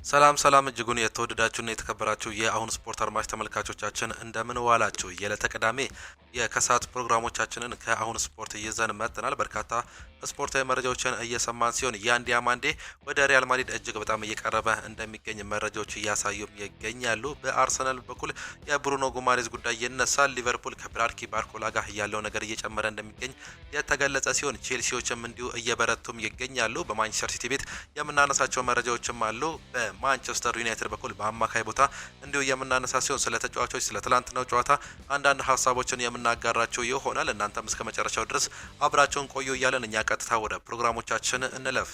ሰላም እጅጉን የተወደዳችሁና የተከበራችሁ የአሁን ስፖርት አድማጭ ተመልካቾቻችን እንደምን ዋላችሁ። የዕለተ ቅዳሜ የከሰዓት ፕሮግራሞቻችንን ከአሁን ስፖርት ይዘን መጥተናል። በርካታ ስፖርታዊ መረጃዎችን እየሰማን ሲሆን ያንዲያማንዴ ወደ ሪያል ማድሪድ እጅግ በጣም እየቀረበ እንደሚገኝ መረጃዎች እያሳዩም ይገኛሉ። በአርሰናል በኩል የብሩኖ ጉማሬዝ ጉዳይ ይነሳል። ሊቨርፑል ከብራድኪ ባርኮላ ጋር ያለው ነገር እየጨመረ እንደሚገኝ የተገለጸ ሲሆን ቼልሲዎችም እንዲሁ እየበረቱም ይገኛሉ። በማንቸስተር ሲቲ ቤት የምናነሳቸው መረጃዎችም አሉ። በማንቸስተር ዩናይትድ በኩል በአማካይ ቦታ እንዲሁ የምናነሳ ሲሆን ስለ ተጫዋቾች ስለ ትላንትናው ጨዋታ አንዳንድ ሀሳቦችን የምናጋራቸው ይሆናል። እናንተም እስከ መጨረሻው ድረስ አብራቸውን ቆዩ እያለን እኛ ቀጥታ ወደ ፕሮግራሞቻችን እንለፍ።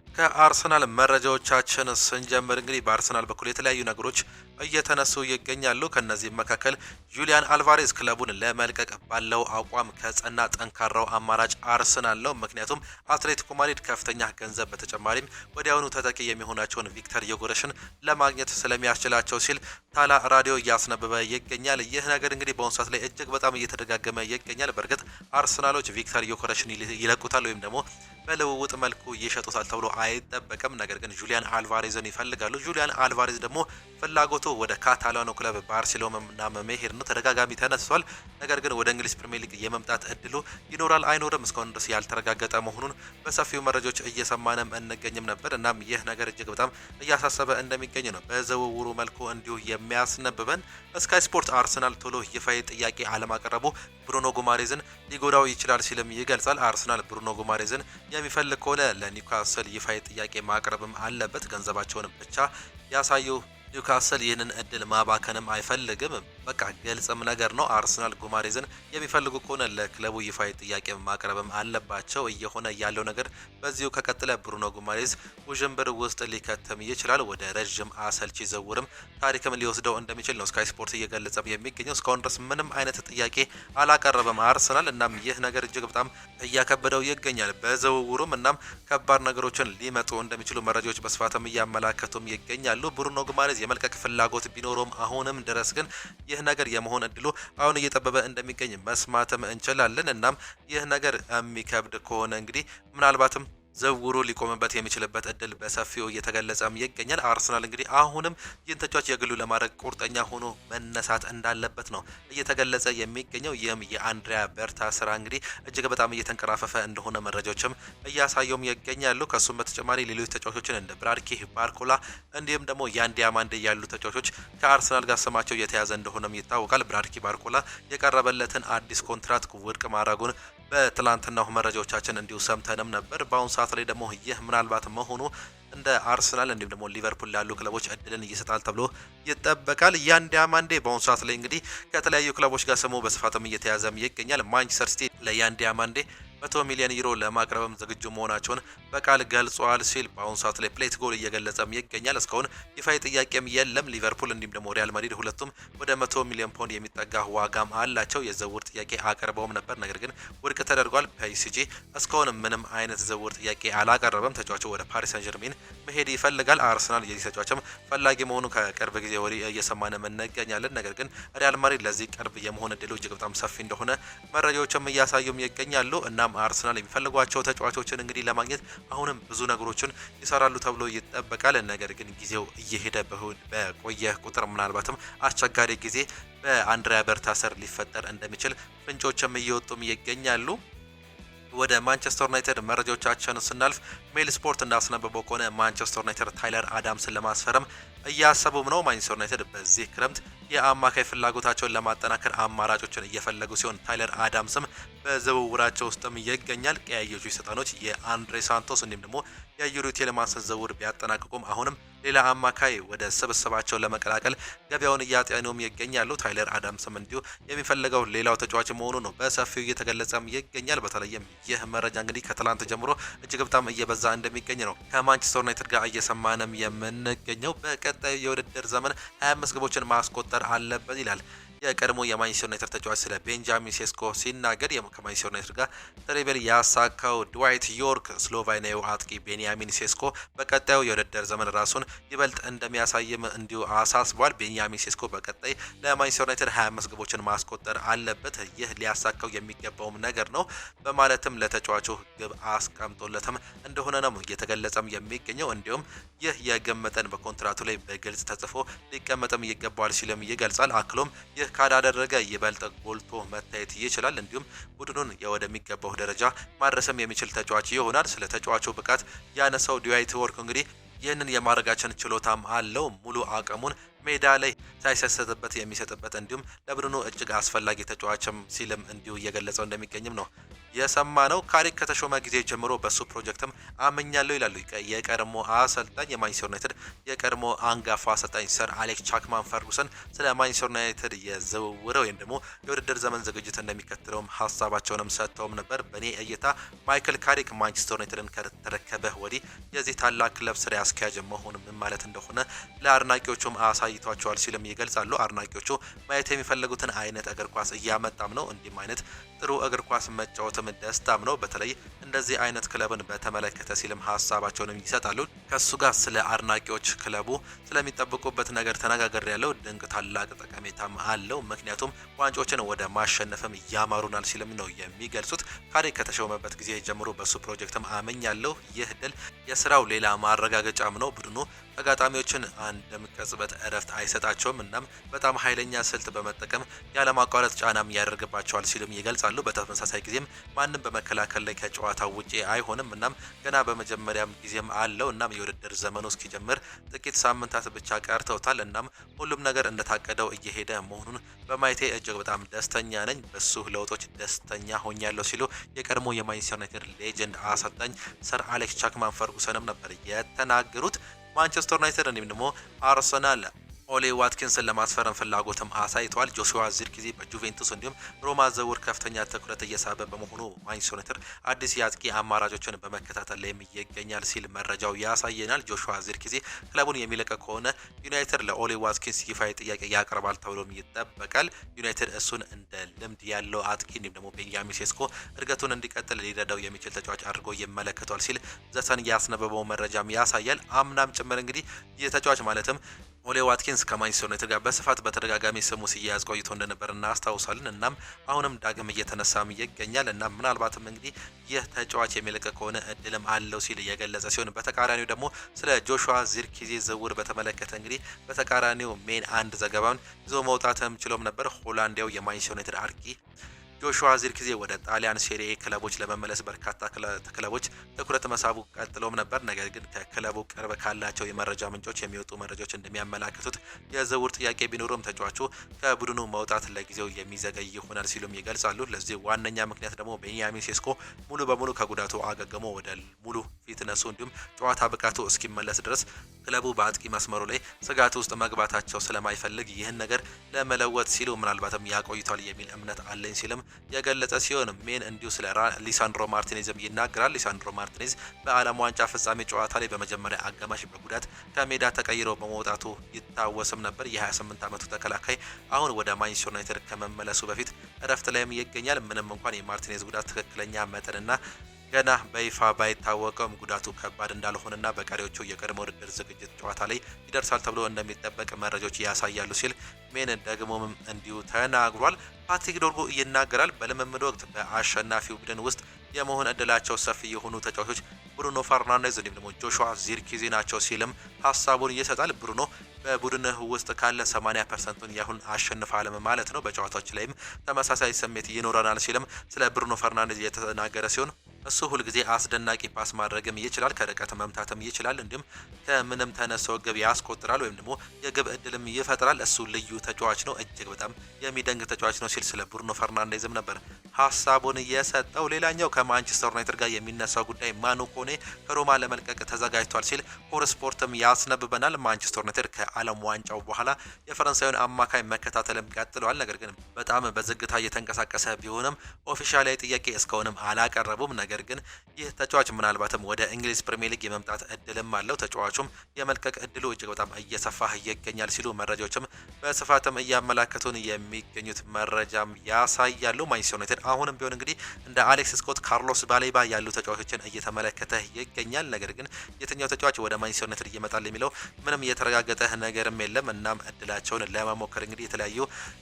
ከአርሰናል መረጃዎቻችን ስንጀምር እንግዲህ በአርሰናል በኩል የተለያዩ ነገሮች እየተነሱ ይገኛሉ። ከነዚህም መካከል ጁሊያን አልቫሬዝ ክለቡን ለመልቀቅ ባለው አቋም ከጸና ጠንካራው አማራጭ አርሰናል ነው። ምክንያቱም አትሌቲኮ ማድሪድ ከፍተኛ ገንዘብ በተጨማሪም ወዲያውኑ ተተኪ የሚሆናቸውን ቪክተር ዮጎረስን ለማግኘት ስለሚያስችላቸው ሲል ታላ ራዲዮ እያስነበበ ይገኛል። ይህ ነገር እንግዲህ በአሁኑ ሰዓት ላይ እጅግ በጣም እየተደጋገመ ይገኛል። በእርግጥ አርሰናሎች ቪክተር ዮጎረስን ይለቁታል ወይም ደግሞ በልውውጥ መልኩ ይሸጡታል ተብሎ አይጠበቅም። ነገር ግን ጁሊያን አልቫሬዝን ይፈልጋሉ። ጁሊያን አልቫሬዝ ደግሞ ፍላጎቱ ወደ ካታላኑ ክለብ ባርሴሎና መሄድ ነው። ተደጋጋሚ ተነስቷል። ነገር ግን ወደ እንግሊዝ ፕሪሚየር ሊግ የመምጣት እድሉ ይኖራል አይኖርም እስካሁን ድረስ ያልተረጋገጠ መሆኑን በሰፊው መረጃዎች እየሰማንም እንገኝም ነበር። እናም ይህ ነገር እጅግ በጣም እያሳሰበ እንደሚገኝ ነው በዝውውሩ መልኩ እንዲሁ የሚያስነብበን። ስካይ ስፖርት አርሰናል ቶሎ ይፋዊ ጥያቄ አለማቅረቡ ብሩኖ ጉማሬዝን ሊጎዳው ይችላል ሲልም ይገልጻል። አርሰናል ብሩኖ ጉማሬዝን የሚፈልግ ከሆነ ለኒውካስል ይፋዊ ጥያቄ ማቅረብም አለበት። ገንዘባቸውን ብቻ ያሳዩ ኒውካስል ይህንን እድል ማባከንም አይፈልግም። በቃ ግልጽም ነገር ነው። አርሰናል ጉማሬዝን የሚፈልጉ ከሆነ ለክለቡ ይፋዊ ጥያቄ ማቅረብም አለባቸው። እየሆነ ያለው ነገር በዚሁ ከቀጠለ ብሩኖ ጉማሬዝ ውዥንብር ውስጥ ሊከተም ይችላል። ወደ ረዥም አሰልቺ ዝውውርም ታሪክም ሊወስደው እንደሚችል ነው ስካይ ስፖርት እየገለጸም የሚገኘው። እስካሁን ድረስ ምንም አይነት ጥያቄ አላቀረበም አርሰናል። እናም ይህ ነገር እጅግ በጣም እያከበደው ይገኛል በዝውውሩም። እናም ከባድ ነገሮችን ሊመጡ እንደሚችሉ መረጃዎች በስፋትም እያመላከቱም ይገኛሉ። ብሩኖ ጉማሬዝ የመልቀቅ ፍላጎት ቢኖረውም አሁንም ድረስ ግን ይህ ነገር የመሆን እድሉ አሁን እየጠበበ እንደሚገኝ መስማትም እንችላለን። እናም ይህ ነገር የሚከብድ ከሆነ እንግዲህ ምናልባትም ዝውውሩ ሊቆምበት የሚችልበት እድል በሰፊው እየተገለጸም ይገኛል። አርሰናል እንግዲህ አሁንም ይህን ተጫዋች የግሉ ለማድረግ ቁርጠኛ ሆኖ መነሳት እንዳለበት ነው እየተገለጸ የሚገኘው። ይህም የአንድሪያ በርታ ስራ እንግዲህ እጅግ በጣም እየተንቀራፈፈ እንደሆነ መረጃዎችም እያሳዩም ይገኛሉ። ከሱም በተጨማሪ ሌሎች ተጫዋቾችን እንደ ብራድኪ ባርኮላ እንዲሁም ደግሞ ያንዲያማንዴ ያሉ ተጫዋቾች ከአርሰናል ጋር ስማቸው እየተያዘ እንደሆነም ይታወቃል። ብራድኪ ባርኮላ የቀረበለትን አዲስ ኮንትራት ውድቅ ማድረጉን በትላንትናው መረጃዎቻችን እንዲሁ ሰምተንም ነበር። በአሁኑ ሰዓት ላይ ደግሞ ይህ ምናልባት መሆኑ እንደ አርሰናል እንዲሁም ደግሞ ሊቨርፑል ያሉ ክለቦች እድልን ይሰጣል ተብሎ ይጠበቃል። ያንዲያማንዴ በአሁኑ ሰዓት ላይ እንግዲህ ከተለያዩ ክለቦች ጋር ስሙ በስፋትም እየተያዘም ይገኛል። ማንቸስተር ሲቲ ለያንዲያማንዴ 100 ሚሊዮን ዩሮ ለማቅረብም ዝግጁ መሆናቸውን በቃል ገልጿል ሲል በአሁኑ ሰዓት ላይ ፕሌት ጎል እየገለጸም ይገኛል። እስካሁን ይፋዊ ጥያቄም የለም። ሊቨርፑል እንዲሁም ደግሞ ሪያል ማድሪድ ሁለቱም ወደ 100 ሚሊዮን ፓውንድ የሚጠጋ ዋጋም አላቸው። የዝውውር ጥያቄ አቅርበውም ነበር፣ ነገር ግን ውድቅ ተደርጓል። ፒኤስጂ እስካሁን ምንም አይነት ዝውውር ጥያቄ አላቀረበም። ተጫዋቹ ወደ ፓሪስ ሰን ጀርሜን መሄድ ይፈልጋል። አርሰናል የዚህ ተጫዋችም ፈላጊ መሆኑ ከቅርብ ጊዜ ወዲህ እየሰማንም እንገኛለን። ነገር ግን ሪያል ማድሪድ ለዚህ ቅርብ የመሆን እድሉ እጅግ በጣም ሰፊ እንደሆነ መረጃዎችም እያሳዩም ይገኛሉ። እናም አርሰናል የሚፈልጓቸው ተጫዋቾችን እንግዲህ ለማግኘት አሁንም ብዙ ነገሮችን ይሰራሉ ተብሎ ይጠበቃል። ነገር ግን ጊዜው እየሄደ በቆየ ቁጥር ምናልባትም አስቸጋሪ ጊዜ በአንድሪያ በርታ ስር ሊፈጠር እንደሚችል ፍንጮችም እየወጡም ይገኛሉ። ወደ ማንቸስተር ዩናይትድ መረጃዎቻችን ስናልፍ ሜል ስፖርት እንዳስነበበው ከሆነ ማንቸስተር ዩናይትድ ታይለር አዳምስን ለማስፈረም እያሰቡም ነው። ማንቸስተር ዩናይትድ በዚህ ክረምት የአማካይ ፍላጎታቸውን ለማጠናከር አማራጮችን እየፈለጉ ሲሆን ታይለር አዳምስም በዝውውራቸው ውስጥም ይገኛል። ቀያዮቹ ሰይጣኖች የአንድሬ ሳንቶስ እንዲሁም ደግሞ የዩሪ ቲሌማንስን ዝውውር ቢያጠናቅቁም አሁንም ሌላ አማካይ ወደ ስብስባቸው ለመቀላቀል ገበያውን እያጤኑም ይገኛሉ። ታይለር አዳምስም እንዲሁ የሚፈልገው ሌላው ተጫዋች መሆኑ ነው በሰፊው እየተገለጸም ይገኛል። በተለይም ይህ መረጃ እንግዲህ ከትላንት ጀምሮ እጅግ በጣም እየበዛ እንደሚገኝ ነው ከማንቸስተር ዩናይትድ ጋር እየሰማንም የምንገኘው። በቀጣዩ የውድድር ዘመን 25 ግቦችን ማስቆጠር አለበት ይላል የቀድሞ የማንቸስተር ዩናይትድ ተጫዋች ስለ ቤንጃሚን ሴስኮ ሲናገር ከማንቸስተር ዩናይትድ ጋር ትሪብል ያሳካው ድዋይት ዮርክ ስሎቫኒያዊ አጥቂ ቤንያሚን ሴስኮ በቀጣዩ የውድድር ዘመን ራሱን ይበልጥ እንደሚያሳይም እንዲሁ አሳስቧል። ቤንያሚን ሴስኮ በቀጣይ ለማንቸስተር ዩናይትድ 25 ግቦችን ማስቆጠር አለበት፣ ይህ ሊያሳካው የሚገባውም ነገር ነው በማለትም ለተጫዋቹ ግብ አስቀምጦለትም እንደሆነ ነው እየተገለጸም የሚገኘው። እንዲሁም ይህ የግብ መጠን በኮንትራቱ ላይ በግልጽ ተጽፎ ሊቀመጥም ይገባዋል ሲልም ይገልጻል። አክሎም ይህ ካላደረገ ይበልጥ ጎልቶ መታየት ይችላል፣ እንዲሁም ቡድኑን ወደሚገባው ደረጃ ማድረስም የሚችል ተጫዋች ይሆናል። ስለ ተጫዋቹ ብቃት ያነሳው ድዋይት ዮርክ እንግዲህ ይህንን የማድረጋችን ችሎታም አለው፣ ሙሉ አቅሙን ሜዳ ላይ ሳይሰሰትበት የሚሰጥበት እንዲሁም ለቡድኑ እጅግ አስፈላጊ ተጫዋችም ሲልም እንዲሁ እየገለጸው እንደሚገኝም ነው የሰማነው። ካሪክ ከተሾመ ጊዜ ጀምሮ በሱ ፕሮጀክትም አመኛለሁ ይላሉ የቀድሞ አሰልጣኝ የማንቸስተር ዩናይትድ የቀድሞ አንጋፋ አሰልጣኝ ሰር አሌክስ ቻክማን ፈርጉሰን ስለ ማንቸስተር ዩናይትድ የዝውውር ወይም ደግሞ የውድድር ዘመን ዝግጅት እንደሚከተለውም ሀሳባቸውንም ሰጥተውም ነበር። በእኔ እይታ ማይክል ካሪክ ማንቸስተር ዩናይትድን ከተረከበ ወዲህ የዚህ ታላቅ ክለብ ስራ አስኪያጅ መሆን ምን ማለት እንደሆነ ለአድናቂዎቹም አሳይቷቸዋል ሲልም ይገልጻሉ። አድናቂዎቹ ማየት የሚፈልጉትን አይነት እግር ኳስ እያመጣም ነው። እንዲህም አይነት ጥሩ እግር ኳስ መጫወትም ደስታም ነው፣ በተለይ እንደዚህ አይነት ክለብን በተመለከተ ሲልም ሀሳባቸውንም ይሰጣሉ። ከሱ ጋር ስለ አድናቂዎች ክለቡ ስለሚጠብቁበት ነገር ተነጋገር ያለው ድንቅ ታላቅ ጠቀሜታም አለው፣ ምክንያቱም ዋንጫዎችን ወደ ማሸነፍም ያማሩናል ሲልም ነው የሚገልጹት። ካሪክ ከተሾመበት ጊዜ ጀምሮ በሱ ፕሮጀክትም አመኛለሁ። ይህ ድል የስራው ሌላ ማረጋገጫም ነው። ቡድኑ ተጋጣሚዎችን አንድም ቅጽበት እረፍት አይሰጣቸውም፣ እናም በጣም ኃይለኛ ስልት በመጠቀም ያለማቋረጥ ጫናም ያደርግባቸዋል ሲልም ይገልጻሉ። በተመሳሳይ ጊዜም ማንም በመከላከል ላይ ከጨዋታው ውጪ አይሆንም፣ እናም ገና በመጀመሪያም ጊዜም አለው። እናም የውድድር ዘመኑ እስኪጀምር ጥቂት ሳምንታት ብቻ ቀርተውታል። እናም ሁሉም ነገር እንደታቀደው እየሄደ መሆኑን በማየቴ እጅግ በጣም ደስተኛ ነኝ፣ በሱ ለውጦች ደስተኛ ሆኛለሁ ሲሉ የቀድሞ የማንቸስተር ዩናይትድ ሌጀንድ አሰልጣኝ ሰር አሌክስ ቻክማን ፈርጉሰንም ነበር የተናገሩት። ማንቸስተር ዩናይትድ እንዲሁም ደግሞ አርሰናል ኦሌ ዋትኪንስን ለማስፈረም ፍላጎትም አሳይተዋል። ጆሹዋ ዚርክዚ በጁቬንቱስ እንዲሁም ሮማ ዝውውር ከፍተኛ ትኩረት እየሳበ በመሆኑ ማንቸስተር ዩናይትድ አዲስ የአጥቂ አማራጮችን በመከታተል ላይ ይገኛል ሲል መረጃው ያሳየናል። ጆሹዋ ዚርክዚ ክለቡን የሚለቅ ከሆነ ዩናይትድ ለኦሌ ዋትኪንስ ይፋዊ ጥያቄ ያቀርባል ተብሎም ይጠበቃል። ዩናይትድ እሱን እንደ ልምድ ያለው አጥቂ እንዲሁም ደግሞ ቤንጃሚን ሴስኮ እድገቱን እንዲቀጥል ሊረዳው የሚችል ተጫዋች አድርጎ ይመለከቷል ሲል ዘሰን ያስነበበው መረጃም ያሳያል። አምናም ጭምር እንግዲህ ይህ ተጫዋች ማለትም ኦሌ ዋትኪንስ ከማንቸስተር ዩናይትድ ጋር በስፋት በተደጋጋሚ ስሙ ሲያያዝ ቆይቶ እንደነበር እናስታውሳለን። እናም አሁንም ዳግም እየተነሳም ይገኛል። እናም ምናልባትም እንግዲህ ይህ ተጫዋች የሚለቅ ከሆነ እድልም አለው ሲል የገለጸ ሲሆን በተቃራኒው ደግሞ ስለ ጆሹዋ ዚርክዚ ዝውውር በተመለከተ እንግዲህ በተቃራኒው ሜን አንድ ዘገባውን ይዞ መውጣትም ችሎም ነበር። ሆላንዳዊው የማንቸስተር ዩናይትድ አጥቂ ጆሹዋ ዚርክዚ ወደ ጣሊያን ሴሪኤ ክለቦች ለመመለስ በርካታ ክለቦች ትኩረት መሳቡ ቀጥሎም ነበር። ነገር ግን ከክለቡ ቅርብ ካላቸው የመረጃ ምንጮች የሚወጡ መረጃዎች እንደሚያመላክቱት የዝውውር ጥያቄ ቢኖሩም ተጫዋቹ ከቡድኑ መውጣት ለጊዜው የሚዘገይ ይሆናል ሲሉም ይገልጻሉ። ለዚህ ዋነኛ ምክንያት ደግሞ ቤንያሚን ሴስኮ ሙሉ በሙሉ ከጉዳቱ አገግሞ ወደ ሙሉ ፊትነሱ እንዲሁም ጨዋታ ብቃቱ እስኪመለስ ድረስ ክለቡ በአጥቂ መስመሩ ላይ ስጋት ውስጥ መግባታቸው ስለማይፈልግ ይህን ነገር ለመለወጥ ሲሉ ምናልባትም ያቆይቷል የሚል እምነት አለኝ ሲልም የገለጸ ሲሆን ሜን እንዲሁ ስለ ሊሳንድሮ ማርቲኔዝም ይናገራል። ሊሳንድሮ ማርቲኔዝ በዓለም ዋንጫ ፍጻሜ ጨዋታ ላይ በመጀመሪያ አጋማሽ በጉዳት ከሜዳ ተቀይሮ በመውጣቱ ይታወስም ነበር። የ28 ዓመቱ ተከላካይ አሁን ወደ ማንቸስተር ዩናይትድ ከመመለሱ በፊት እረፍት ላይም ይገኛል። ምንም እንኳን የማርቲኔዝ ጉዳት ትክክለኛ መጠንና ገና በይፋ ባይታወቀም ጉዳቱ ከባድ እንዳልሆነና በቀሪዎቹ የቅድመ ውድድር ዝግጅት ጨዋታ ላይ ይደርሳል ተብሎ እንደሚጠበቅ መረጃዎች ያሳያሉ ሲል ሜን ደግሞም እንዲሁ ተናግሯል። ፓትሪክ ዶርጉ ይናገራል። በልምምድ ወቅት በአሸናፊው ቡድን ውስጥ የመሆን እድላቸው ሰፊ የሆኑ ተጫዋቾች ብሩኖ ፈርናንዴዝ እንዲሁም ደግሞ ጆሹዋ ዚርክዚ ናቸው ሲልም ሀሳቡን ይሰጣል። ብሩኖ በቡድንህ ውስጥ ካለ 80%ን ያሁን አሸንፋል ማለት ነው። በጨዋታዎች ላይም ተመሳሳይ ስሜት ይኖረናል ሲልም ስለ ብሩኖ ፈርናንዴዝ የተናገረ ሲሆን እሱ ሁልጊዜ አስደናቂ ፓስ ማድረግም ይችላል፣ ከርቀት መምታትም ይችላል፣ እንዲሁም ከምንም ተነስቶ ግብ ያስቆጥራል ወይም ደግሞ የግብ እድልም ይፈጥራል። እሱ ልዩ ተጫዋች ነው፣ እጅግ በጣም የሚደንቅ ተጫዋች ነው ሲል ስለ ብሩኖ ፈርናንዴዝም ነበር ሀሳቡን የሰጠው። ሌላኛው ከማንቸስተር ዩናይትድ ጋር የሚነሳው ጉዳይ ማኑ ኮኔ ከሮማ ለመልቀቅ ተዘጋጅቷል ሲል ኮር ስፖርትም ያስነብበናል። ማንቸስተር ዩናይትድ ከዓለም ዋንጫው በኋላ የፈረንሳዩን አማካይ መከታተልም ቀጥለዋል። ነገር ግን በጣም በዝግታ እየተንቀሳቀሰ ቢሆንም ኦፊሻላዊ ጥያቄ እስካሁንም አላቀረቡም። ነገር ነገር ግን ይህ ተጫዋች ምናልባትም ወደ እንግሊዝ ፕሪሚየር ሊግ የመምጣት እድልም አለው። ተጫዋቹም የመልቀቅ እድሉ እጅግ በጣም እየሰፋ ይገኛል ሲሉ መረጃዎችም በስፋትም እያመላከቱን የሚገኙት መረጃም ያሳያሉ። ማንቸስተር ዩናይትድ አሁንም ቢሆን እንግዲህ እንደ አሌክስ ስኮት፣ ካርሎስ ባሌባ ያሉ ተጫዋቾችን እየተመለከተ ይገኛል። ነገር ግን የትኛው ተጫዋች ወደ ማንቸስተር ዩናይትድ እየመጣል የሚለው ምንም እየተረጋገጠ ነገርም የለም። እናም እድላቸውን ለመሞከር እንግዲህ የተለያዩ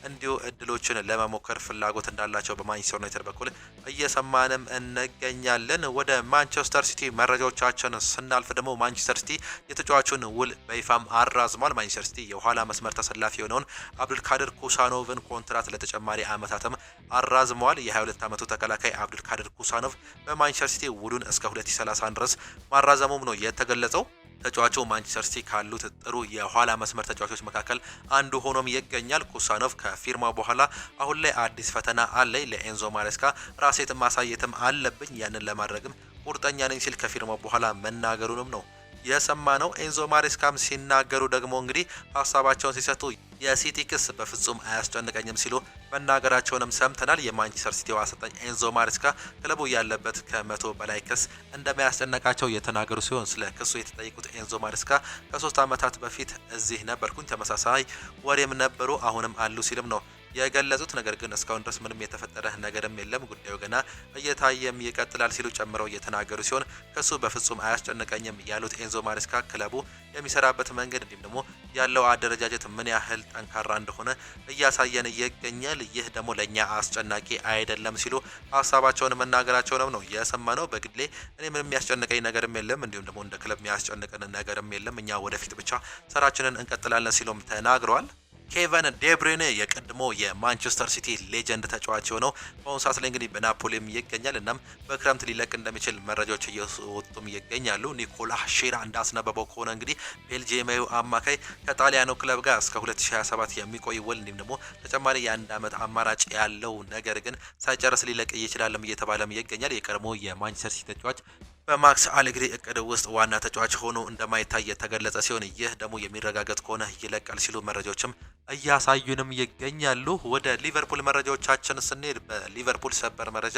እንዲሁ እድሎችን ለመሞከር ፍላጎት እንዳላቸው በማንቸስተር ዩናይትድ በኩል እየሰማንም እንገኛለን። ወደ ማንቸስተር ሲቲ መረጃዎቻችን ስናልፍ ደግሞ ማንቸስተር ሲቲ የተጫዋቹን ውል በይፋም አራዝሟል። ማንቸስተር ሲቲ የኋላ መስመር ተሰላፊ የሆነውን አብዱልካድር ኩሳኖቭን ኮንትራት ለተጨማሪ ዓመታትም አራዝመዋል። የ22 ዓመቱ ተከላካይ አብዱልካድር ኩሳኖቭ በማንቸስተር ሲቲ ውሉን እስከ 2031 ድረስ ማራዘሙም ነው የተገለጸው። ተጫዋቹ ማንቸስተር ሲቲ ካሉት ጥሩ የኋላ መስመር ተጫዋቾች መካከል አንዱ ሆኖም ይገኛል። ኩሳኖቭ ከፊርማ በኋላ አሁን ላይ አዲስ ፈተና አለኝ፣ ለኤንዞ ማሬስካ ራሴት ማሳየትም አለብኝ፣ ያንን ለማድረግም ቁርጠኛ ነኝ ሲል ከፊርማ በኋላ መናገሩንም ነው የሰማነው። ኤንዞ ማሬስካም ሲናገሩ ደግሞ እንግዲህ ሀሳባቸውን ሲሰጡ የሲቲ ክስ በፍጹም አያስጨንቀኝም ሲሉ መናገራቸውንም ሰምተናል። የማንቸስተር ሲቲው አሰልጣኝ ኤንዞ ማሬስካ ክለቡ ያለበት ከ100 በላይ ክስ እንደማያስጨነቃቸው የተናገሩ ሲሆን ስለ ክሱ የተጠየቁት ኤንዞ ማሬስካ ከ3 ዓመታት በፊት እዚህ ነበርኩኝ፣ ተመሳሳይ ወሬም ነበሩ፣ አሁንም አሉ ሲልም ነው የገለጹት። ነገር ግን እስካሁን ድረስ ምንም የተፈጠረ ነገርም የለም፣ ጉዳዩ ገና እየታየም ይቀጥላል ሲሉ ጨምረው እየተናገሩ ሲሆን ክሱ በፍጹም አያስጨንቀኝም ያሉት ኤንዞ ማሬስካ ክለቡ የሚሰራበት መንገድ እንዲሁም ደግሞ ያለው አደረጃጀት ምን ያህል ጠንካራ እንደሆነ እያሳየን ይገኛል። ይህ ደግሞ ለእኛ አስጨናቂ አይደለም ሲሉ ሀሳባቸውን መናገራቸውንም ነው የሰማነው። በግሌ እኔ ምንም የሚያስጨንቀኝ ነገርም የለም፣ እንዲሁም ደግሞ እንደ ክለብ የሚያስጨንቀን ነገርም የለም፣ እኛ ወደፊት ብቻ ስራችንን እንቀጥላለን ሲሉም ተናግረዋል። ኬቨን ዴብሬነ የቀድሞ የማንቸስተር ሲቲ ሌጀንድ ተጫዋች የሆነው በአሁኑ ሰዓት ላይ እንግዲህ በናፖሊም ይገኛል። እናም በክረምት ሊለቅ እንደሚችል መረጃዎች እየወጡም ይገኛሉ። ኒኮላ ሼራ እንዳስነበበው ከሆነ እንግዲህ ቤልጂየማዊ አማካይ ከጣሊያኑ ክለብ ጋር እስከ 2027 የሚቆይ ውል እንዲሁም ደግሞ ተጨማሪ የ1 ዓመት አማራጭ ያለው ነገር ግን ሳይጨርስ ሊለቅ ይችላልም እየተባለም ይገኛል። የቀድሞ የማንቸስተር ሲቲ ተጫዋች በማክስ አሌግሪ እቅድ ውስጥ ዋና ተጫዋች ሆኖ እንደማይታይ የተገለጸ ሲሆን ይህ ደግሞ የሚረጋገጥ ከሆነ ይለቃል ሲሉ መረጃዎችም እያሳዩንም ይገኛሉ። ወደ ሊቨርፑል መረጃዎቻችን ስንሄድ በሊቨርፑል ሰበር መረጃ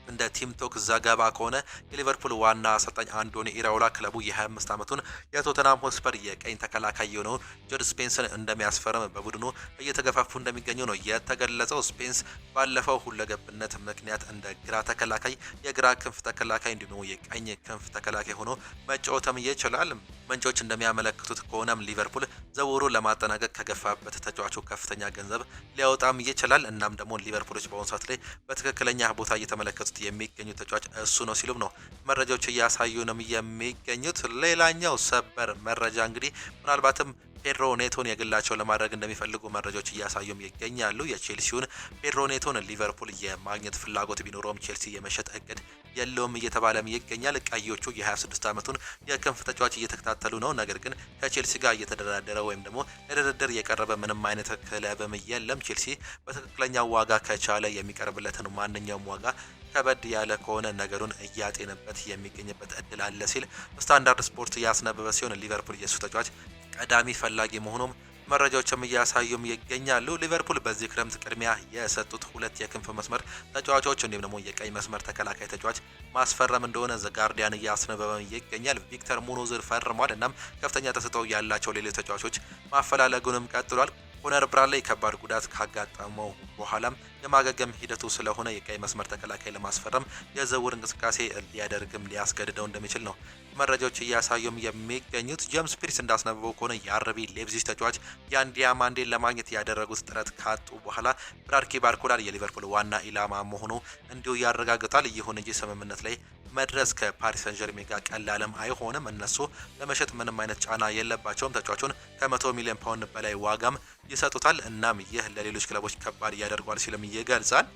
እንደ ቲም ቶክ ዘገባ ከሆነ የሊቨርፑል ዋና አሰልጣኝ አንዶኒ ኢራኦላ ክለቡ የ25 ዓመቱን የቶተናም ሆስፐር የቀኝ ተከላካይ የሆነው ጆድ ስፔንስን እንደሚያስፈርም በቡድኑ እየተገፋፉ እንደሚገኙ ነው የተገለጸው። ስፔንስ ባለፈው ሁለገብነት ምክንያት እንደ ግራ ተከላካይ፣ የግራ ክንፍ ተከላካይ እንዲሁም የቀኝ ክንፍ ተከላካይ ሆኖ መጫወትም ይችላል። ምንጮች እንደሚያመለክቱት ከሆነም ሊቨርፑል ዝውውሩ ለማጠናቀቅ ከገፋበት ተጫዋቹ ከፍተኛ ገንዘብ ሊያወጣም ይችላል። እናም ደግሞ ሊቨርፑሎች በአሁኑ ሰዓት ላይ በትክክለኛ ቦታ እየተመለከቱት የሚገኙ ተጫዋች እሱ ነው ሲሉም ነው መረጃዎች እያሳዩንም የሚገኙት። ሌላኛው ሰበር መረጃ እንግዲህ ምናልባትም ፔድሮ ኔቶን የግላቸው ለማድረግ እንደሚፈልጉ መረጃዎች እያሳዩም ይገኛሉ። የቼልሲውን ፔድሮ ኔቶን ሊቨርፑል የማግኘት ፍላጎት ቢኖረውም ቼልሲ የመሸጥ እቅድ የለውም እየተባለም ይገኛል። ቀዮቹ የ26 ዓመቱን የክንፍ ተጫዋች እየተከታተሉ ነው። ነገር ግን ከቼልሲ ጋር እየተደራደረ ወይም ደግሞ ለድርድር የቀረበ ምንም አይነት ክለብም የለም። ቼልሲ በትክክለኛ ዋጋ ከቻለ የሚቀርብለትን ማንኛውም ዋጋ ከበድ ያለ ከሆነ ነገሩን እያጤነበት የሚገኝበት እድል አለ ሲል ስታንዳርድ ስፖርት ያስነበበ ሲሆን ሊቨርፑል የሱ ተጫዋች ቀዳሚ ፈላጊ መሆኑም መረጃዎችም እያሳዩም ይገኛሉ። ሊቨርፑል በዚህ ክረምት ቅድሚያ የሰጡት 2 የክንፍ መስመር ተጫዋቾች እንዲሁም ደግሞ የቀኝ መስመር ተከላካይ ተጫዋች ማስፈረም እንደሆነ ዘ ጋርዲያን እያስነበበ ይገኛል። ቪክተር ሙኖዝን ፈርሟል። እናም ከፍተኛ ተሰጥኦ ያላቸው ሌሎች ተጫዋቾች ማፈላለጉንም ቀጥሏል። ኮነር ብራድሊ ከባድ ጉዳት ካጋጠመው በኋላም የማገገም ሂደቱ ስለሆነ የቀይ መስመር ተከላካይ ለማስፈረም የዝውውር እንቅስቃሴ ሊያደርግም ሊያስገድደው እንደሚችል ነው መረጃዎች እያሳዩም የሚገኙት። ጄምስ ፒርስ እንዳስነበበው ከሆነ የአርቢ ሌፕዚግ ተጫዋች ያን ዲያማንዴን ለማግኘት ያደረጉት ጥረት ካጡ በኋላ ብራድኪ ባርኮላ የሊቨርፑል ዋና ኢላማ መሆኑ እንዲሁ ያረጋግጣል። ይሁን እንጂ ስምምነት ላይ መድረስ ከፓሪስ ሰን ዠርሜን ጋር ቀላልም አይሆንም። እነሱ ለመሸጥ ምንም አይነት ጫና የለባቸውም። ተጫዋቹን ከ100 ሚሊዮን ፓውንድ በላይ ዋጋም ይሰጡታል። እናም ይህ ለሌሎች ክለቦች ከባድ ያደርገዋል ሲልም ይገልጻል።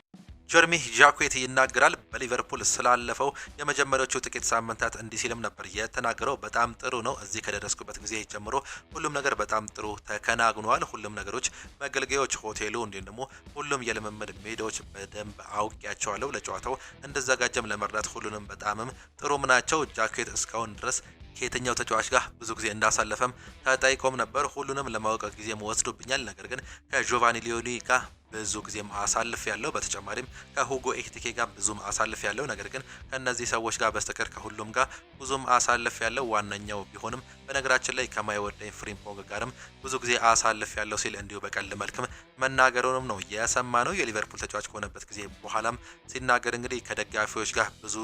ጀርሚ ጃኩዌት ይናገራል። በሊቨርፑል ስላለፈው የመጀመሪያዎቹ ጥቂት ሳምንታት እንዲህ ሲልም ነበር የተናገረው። በጣም ጥሩ ነው። እዚህ ከደረስኩበት ጊዜ ጀምሮ ሁሉም ነገር በጣም ጥሩ ተከናውኗል። ሁሉም ነገሮች፣ መገልገያዎች፣ ሆቴሉ እንዲሁም ደግሞ ሁሉም የልምምድ ሜዳዎች በደንብ አውቄያቸዋለሁ። ለጨዋታው እንደዘጋጀም ለመርዳት ሁሉንም በጣምም ጥሩም ናቸው። ጃኩዌት እስካሁን ድረስ ከየትኛው ተጫዋች ጋር ብዙ ጊዜ እንዳሳለፈም ተጠይቆም ነበር። ሁሉንም ለማወቅ ጊዜም ወስዶብኛል፣ ነገር ግን ከጆቫኒ ሊዮኒ ጋር ብዙ ጊዜም አሳልፍ ያለው በተጨማሪም ከሁጎ ኤኪቲኬ ጋር ብዙም አሳልፍ ያለው ነገር ግን ከነዚህ ሰዎች ጋር በስተቀር ከሁሉም ጋር ብዙም አሳልፍ ያለው ዋነኛው ቢሆንም በነገራችን ላይ ከማይወደኝ ፍሪምፖንግ ጋርም ብዙ ጊዜ አሳልፍ ያለው ሲል እንዲሁ በቀልድ መልክም መናገሩንም ነው የሰማ ነው። የሊቨርፑል ተጫዋች ከሆነበት ጊዜ በኋላም ሲናገር እንግዲህ ከደጋፊዎች ጋር ብዙ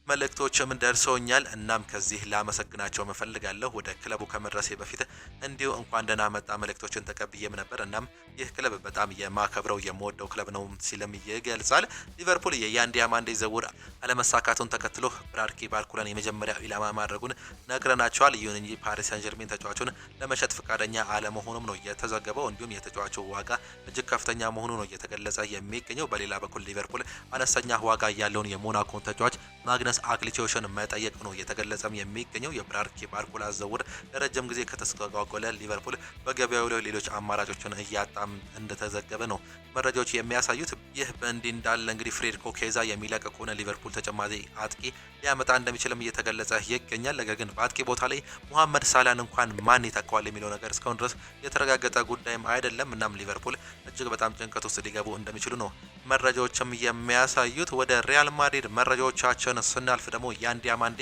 መልእክቶችም ደርሰውኛል። እናም ከዚህ ላመሰግናቸው እፈልጋለሁ። ወደ ክለቡ ከመድረሴ በፊት እንዲሁ እንኳን ደህና መጣ መልእክቶችን ተቀብዬም ነበር። እናም ይህ ክለብ በጣም የማከብረው የምወደው ክለብ ነው ሲልም ይገልጻል። ሊቨርፑል የያን ዲያማንዴ ዝውውር አለመሳካቱን ተከትሎ ብራድሊ ባርኮላን የመጀመሪያ ኢላማ ማድረጉን ነግረናቸዋል። ይሁን እንጂ ፓሪስ ሳን ጀርሜን ተጫዋቹን ለመሸጥ ፈቃደኛ አለመሆኑም ነው የተዘገበው። እንዲሁም የተጫዋቹ ዋጋ እጅግ ከፍተኛ መሆኑ ነው እየተገለጸ የሚገኘው። በሌላ በኩል ሊቨርፑል አነስተኛ ዋጋ ያለውን የሞናኮን ተጫዋች ማግነስ አክሊቾሽን መጠየቅ ነው እየተገለጸም የሚገኘው። የብራድሊ ባርኮላ ዝውውር ለረጅም ጊዜ ከተስተጓጎለ ሊቨርፑል በገበያው ላይ ሌሎች አማራጮችን እያጣም እንደተዘገበ ነው መረጃዎች የሚያሳዩት። ይህ በእንዲህ እንዳለ እንግዲህ ፍሬድሪኮ ኬዛ የሚለቅ ከሆነ ሊቨርፑል ተጨማሪ አጥቂ ሊያመጣ እንደሚችልም እየተገለጸ ይገኛል። ነገር ግን በአጥቂ ቦታ ላይ ሙሐመድ ሳላን እንኳን ማን ይተካዋል የሚለው ነገር እስካሁን ድረስ የተረጋገጠ ጉዳይም አይደለም። እናም ሊቨርፑል እጅግ በጣም ጭንቀት ውስጥ ሊገቡ እንደሚችሉ ነው መረጃዎችም የሚያሳዩት። ወደ ሪያል ማድሪድ መረጃዎቻችን ስናልፍ ደግሞ ያን ዲያማንዴ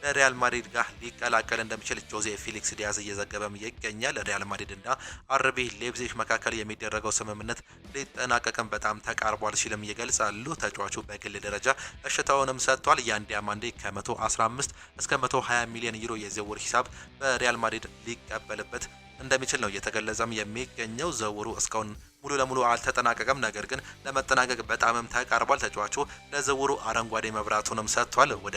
ለሪያል ማድሪድ ጋር ሊቀላቀል እንደሚችል ጆዜ ፌሊክስ ዲያዝ እየዘገበም ይገኛል። ሪያል ማድሪድ እና አርቢ ሌፕዚግ መካከል የሚደረገው ስምምነት ሊጠናቀቅም በጣም ተቃርቧል ሲልም ይገልጻሉ። ተጫዋቹ በግል ደረጃ እሽታውንም ሰጥቷል። ያን ዲያማንዴ ከ115 እስከ 120 ሚሊዮን ዩሮ የዝውውር ሂሳብ በሪያል ማድሪድ ሊቀበልበት እንደሚችል ነው እየተገለጸም የሚገኘው። ዝውውሩ እስካሁን ሙሉ ለሙሉ አልተጠናቀቀም፣ ነገር ግን ለመጠናቀቅ በጣምም ተቃርቧል። ተጫዋቹ ለዝውውሩ አረንጓዴ መብራቱንም ሰጥቷል። ወደ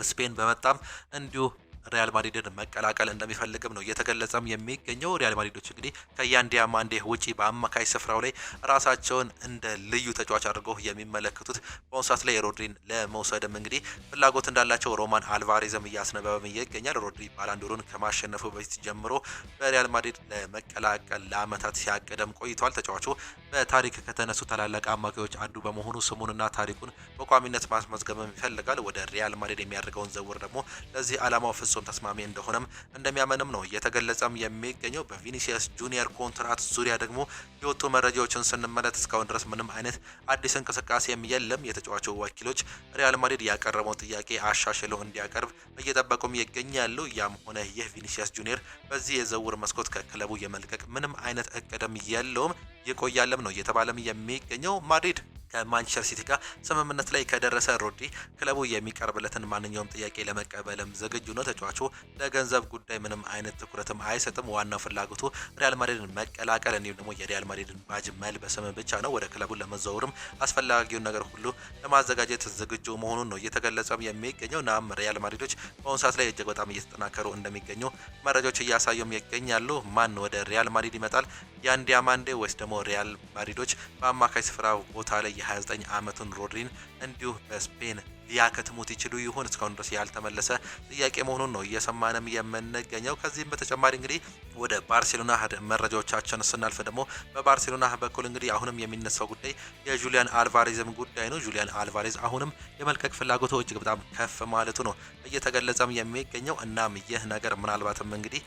ስፔን በመጣም እንዲሁ ሪያል ማድሪድን መቀላቀል እንደሚፈልግም ነው እየተገለጸም የሚገኘው። ሪያል ማድሪዶች እንግዲህ ከያን ዲያማንዴ ውጪ በአማካይ ስፍራው ላይ ራሳቸውን እንደ ልዩ ተጫዋች አድርገው የሚመለከቱት በአሁኑ ሰዓት ላይ ሮድሪን ለመውሰድም እንግዲህ ፍላጎት እንዳላቸው ሮማን አልቫሬዝም እያስነበበም ይገኛል። ሮድሪ ባላንዶሩን ከማሸነፉ በፊት ጀምሮ በሪያል ማድሪድ ለመቀላቀል ለአመታት ሲያቅደም ቆይቷል። ተጫዋቹ በታሪክ ከተነሱ ታላላቅ አማካዮች አንዱ በመሆኑ ስሙንና ታሪኩን በቋሚነት ማስመዝገብም ይፈልጋል። ወደ ሪያል ማድሪድ የሚያደርገውን ዝውውር ደግሞ ለዚህ ዓላማው ፍጹም ተስማሚ እንደሆነም እንደሚያመንም ነው እየተገለጸም የሚገኘው። በቪኒሲየስ ጁኒየር ኮንትራት ዙሪያ ደግሞ የወጡ መረጃዎችን ስንመለከት እስካሁን ድረስ ምንም አይነት አዲስ እንቅስቃሴም የለም። የተጫዋቹ ወኪሎች ሪያል ማድሪድ ያቀረበው ጥያቄ አሻሽለው እንዲያቀርብ እየጠበቁም ይገኛሉ። ያም ሆነ ይህ ቪኒሲየስ ጁኒየር በዚህ የዝውውር መስኮት ከክለቡ የመልቀቅ ምንም አይነት እቅድም የለውም፣ ይቆያለም ነው እየተባለም የሚገኘው። ማድሪድ ከማንቸስተር ሲቲ ጋር ስምምነት ላይ ከደረሰ ሮድሪ ክለቡ የሚቀርብለትን ማንኛውም ጥያቄ ለመቀበልም ዝግጁ ነው። ተጫዋቹ ለገንዘብ ጉዳይ ምንም አይነት ትኩረትም አይሰጥም። ዋናው ፍላጎቱ ሪያል ማድሪድን መቀላቀል እንዲሁም ደግሞ የሪያል ማድሪድን ባጅ መልበስም ብቻ ነው። ወደ ክለቡ ለመዘዋወርም አስፈላጊውን ነገር ሁሉ ለማዘጋጀት ዝግጁ መሆኑን ነው እየተገለጸም የሚገኘው። ናም ሪያል ማድሪዶች በአሁኑ ሰዓት ላይ እጅግ በጣም እየተጠናከሩ እንደሚገኙ መረጃዎች እያሳዩም ይገኛሉ። ማን ወደ ሪያል ማድሪድ ይመጣል? ያን ዲያማንዴ ወይስ ደግሞ ሪያል ማድሪዶች በአማካይ ስፍራ ቦታ ላይ የ29 ዓመቱን ሮድሪን እንዲሁ በስፔን ሊያከትሙት ይችሉ ይሆን? እስካሁን ድረስ ያልተመለሰ ጥያቄ መሆኑን ነው እየሰማንም የምንገኘው። ከዚህም በተጨማሪ እንግዲህ ወደ ባርሴሎና መረጃዎቻችን ስናልፍ ደግሞ በባርሴሎና በኩል እንግዲህ አሁንም የሚነሳው ጉዳይ የጁሊያን አልቫሬዝም ጉዳይ ነው። ጁሊያን አልቫሬዝ አሁንም የመልቀቅ ፍላጎቱ እጅግ በጣም ከፍ ማለቱ ነው እየተገለጸም የሚገኘው። እናም ይህ ነገር ምናልባትም እንግዲህ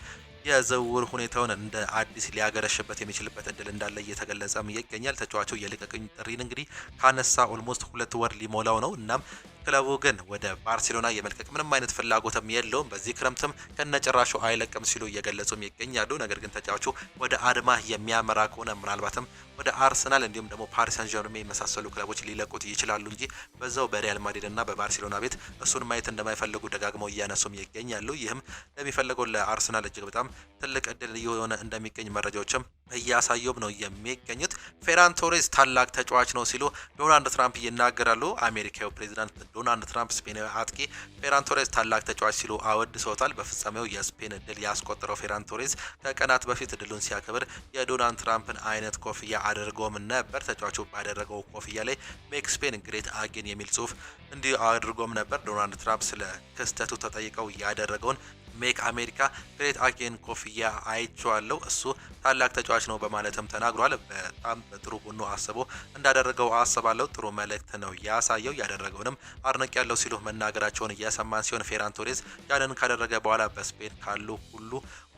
የዝውውር ሁኔታውን እንደ አዲስ ሊያገረሽበት የሚችልበት እድል እንዳለ እየተገለጸም ይገኛል። ተጫዋቹ የልቀቅኝ ጥሪን እንግዲህ ካነሳ ኦልሞስት 2 ወር ሊሞላው ነው። እናም ክለቡ ግን ወደ ባርሴሎና የመልቀቅ ምንም አይነት ፍላጎትም የለውም። በዚህ ክረምትም ከነጭራሹ አይለቅም ሲሉ እየገለጹም ይገኛሉ። ነገር ግን ተጫዋቹ ወደ አድማ የሚያመራ ከሆነ ምናልባትም ወደ አርሰናል እንዲሁም ደግሞ ፓሪስ ሳን ዠርሜን የመሳሰሉ ክለቦች ሊለቁት ይችላሉ እንጂ በዛው በሪያል ማድሪድ እና በባርሴሎና ቤት እሱን ማየት እንደማይፈልጉ ደጋግመው እያነሱም ይገኛሉ። ይህም ለሚፈልገው ለአርሰናል እጅግ በጣም ትልቅ እድል እየሆነ እንደሚገኝ መረጃዎችም እያሳዩም ነው የሚገኙት። ፌራን ቶሬዝ ታላቅ ተጫዋች ነው ሲሉ ዶናልድ ትራምፕ ይናገራሉ። አሜሪካዊ ፕሬዚዳንት ዶናልድ ትራምፕ ስፔናዊ አጥቂ ፌራን ቶሬዝ ታላቅ ተጫዋች ሲሉ አወድሰውታል። በፍጻሜው የስፔን እድል ያስቆጠረው ፌራን ቶሬዝ ከቀናት በፊት እድሉን ሲያከብር የዶናልድ ትራምፕን አይነት ኮፍያ አድርጎም ነበር። ተጫዋቹ ባደረገው ኮፍያ ላይ ሜክ ስፔን ግሬት አጌን የሚል ጽሁፍ እንዲህ አድርጎም ነበር። ዶናልድ ትራምፕ ስለ ክስተቱ ተጠይቀው ያደረገውን ሜክ አሜሪካ ግሬት አጌን ኮፍያ አይቼዋለሁ። እሱ ታላቅ ተጫዋች ነው በማለትም ተናግሯል። በጣም በጥሩ ጎኑ አስቦ እንዳደረገው አስባለሁ። ጥሩ መልእክት ነው ያሳየው። ያደረገውንም አድነቅ ያለው ሲሉ መናገራቸውን እየሰማን ሲሆን ፌራን ቶሬዝ ያንን ካደረገ በኋላ በስፔን ካሉ ሁሉ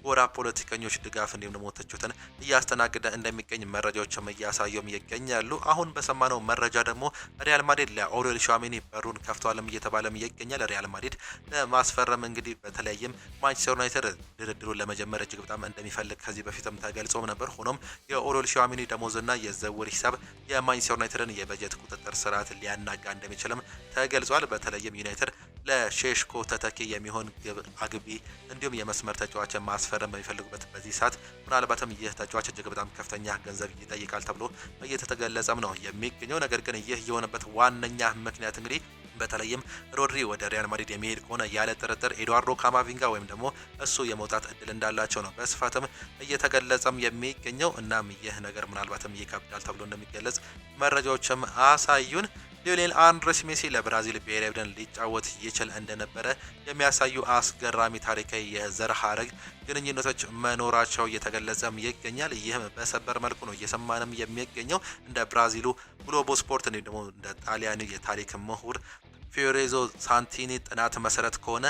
ጎራ ፖለቲከኞች ድጋፍ እንዲሁም ደግሞ ትችትን እያስተናገደ እንደሚገኝ መረጃዎችም እያሳዩም ይገኛሉ። አሁን በሰማነው መረጃ ደግሞ ሪያል ማድሪድ ለኦሬል ሹዋሜኒ በሩን ከፍቷልም እየተባለም ይገኛል። ሪያል ማድሪድ ለማስፈረም እንግዲህ በተለይም ማንቸስተር ዩናይትድ ድርድሩን ለመጀመር እጅግ በጣም እንደሚፈልግ ከዚህ በፊትም ተገልጾም ነበር። ሆኖም የኦሬል ሹዋሜኒ ደሞዝና የዝውውር ሂሳብ የማንቸስተር ዩናይትድን የበጀት ቁጥጥር ስርዓት ሊያናጋ እንደሚችልም ተገልጿል። በተለይም ዩናይትድ ለሼሽኮ ተተኪ የሚሆን ግብ አግቢ እንዲሁም የመስመር ተጫዋችን ማስፈረም በሚፈልጉበት በዚህ ሰዓት ምናልባትም ይህ ተጫዋች እጅግ በጣም ከፍተኛ ገንዘብ ይጠይቃል ተብሎ እየተገለጸም ነው የሚገኘው። ነገር ግን ይህ የሆነበት ዋነኛ ምክንያት እንግዲህ በተለይም ሮድሪ ወደ ሪያል ማድሪድ የሚሄድ ከሆነ ያለ ጥርጥር ኤድዋርዶ ካማቪንጋ ወይም ደግሞ እሱ የመውጣት እድል እንዳላቸው ነው በስፋትም እየተገለጸም የሚገኘው። እናም ይህ ነገር ምናልባትም ይከብዳል ተብሎ እንደሚገለጽ መረጃዎችም አሳዩን። ሊዮኔል አንድሬስ ሜሲ ለብራዚል ብሔራዊ ቡድን ሊጫወት ይችል እንደነበረ የሚያሳዩ አስገራሚ ታሪካዊ የዘር ሐረግ ግንኙነቶች መኖራቸው እየተገለጸም ይገኛል። ይህም በሰበር መልኩ ነው እየሰማንም የሚገኘው። እንደ ብራዚሉ ግሎቦ ስፖርት እንዲሁም ደግሞ እንደ ጣሊያኑ የታሪክ ምሁር ፊዮሬዞ ሳንቲኒ ጥናት መሰረት ከሆነ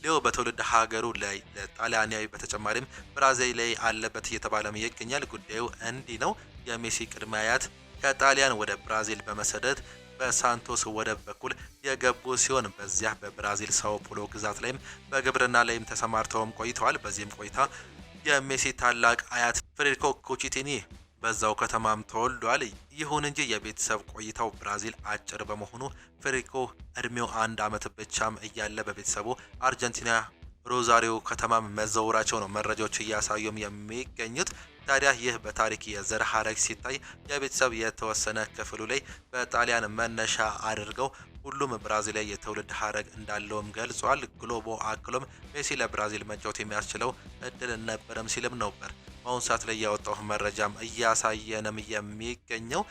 ሊዮ በትውልድ ሀገሩ ላይ ለጣሊያናዊ በተጨማሪም ብራዚል ላይ አለበት እየተባለም ይገኛል። ጉዳዩ እንዲህ ነው። የሜሲ ቅድመ አያት ከጣሊያን ወደ ብራዚል በመሰደድ በሳንቶስ ወደብ በኩል የገቡ ሲሆን በዚያ በብራዚል ሳኦ ፖሎ ግዛት ላይም በግብርና ላይም ተሰማርተውም ቆይተዋል። በዚህም ቆይታ የሜሲ ታላቅ አያት ፍሬድሪኮ ኮቺቲኒ በዛው ከተማም ተወልዷል። ይሁን እንጂ የቤተሰብ ቆይታው ብራዚል አጭር በመሆኑ ፍሬድሪኮ እድሜው 1 ዓመት ብቻም እያለ በቤተሰቡ አርጀንቲና ሮዛሪዮ ከተማ መዘውራቸው ነው መረጃዎች እያሳዩም የሚገኙት። ታዲያ ይህ በታሪክ የዘር ሐረግ ሲታይ የቤተሰብ የተወሰነ ክፍሉ ላይ በጣሊያን መነሻ አድርገው ሁሉም ብራዚል የትውልድ ሐረግ እንዳለውም ገልጿል። ግሎቦ አክሎም ሜሲ ለብራዚል መጫወት የሚያስችለው እድል ነበረም ሲልም ነበር በአሁኑ ሰዓት ላይ ያወጣው መረጃም እያሳየንም የሚገኘው።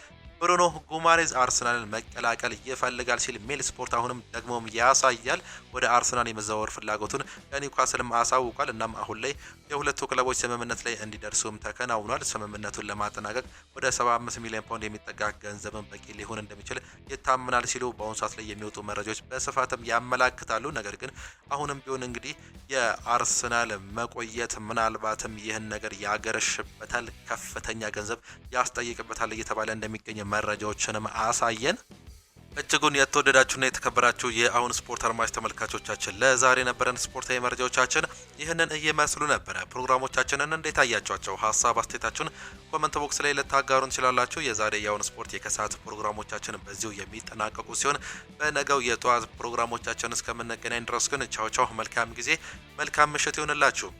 ብሩኖ ጉማሬዝ አርሰናልን መቀላቀል ይፈልጋል ሲል ሜል ስፖርት አሁንም ደግሞም ያሳያል። ወደ አርሰናል የመዘዋወር ፍላጎቱን ለኒውካስልም አሳውቋል። እናም አሁን ላይ የሁለቱ ክለቦች ስምምነት ላይ እንዲደርሱም ተከናውኗል። ስምምነቱን ለማጠናቀቅ ወደ 75 ሚሊዮን ፓውንድ የሚጠጋ ገንዘብን በቂ ሊሆን እንደሚችል ይታመናል ሲሉ በአሁኑ ሰዓት ላይ የሚወጡ መረጃዎች በስፋትም ያመላክታሉ። ነገር ግን አሁንም ቢሆን እንግዲህ የአርሰናል መቆየት ምናልባትም ይህን ነገር ያገረሽበታል፣ ከፍተኛ ገንዘብ ያስጠይቅበታል እየተባለ እንደሚገኝ መረጃዎችንም አሳየን። እጅጉን የተወደዳችሁና የተከበራችሁ የአሁን ስፖርት አድማጭ ተመልካቾቻችን ለዛሬ ነበረን ስፖርታዊ መረጃዎቻችን ይህንን እየመስሉ ነበረ። ፕሮግራሞቻችንን እንዴት አያችኋቸው? ሀሳብ አስተያየታችሁን ኮመንት ቦክስ ላይ ልታጋሩን ትችላላችሁ። የዛሬ የአሁን ስፖርት የከሰዓት ፕሮግራሞቻችን በዚሁ የሚጠናቀቁ ሲሆን በነገው የጠዋት ፕሮግራሞቻችን እስከምንገናኝ ድረስ ግን ቻው ቻው፣ መልካም ጊዜ፣ መልካም ምሽት ይሁንላችሁ።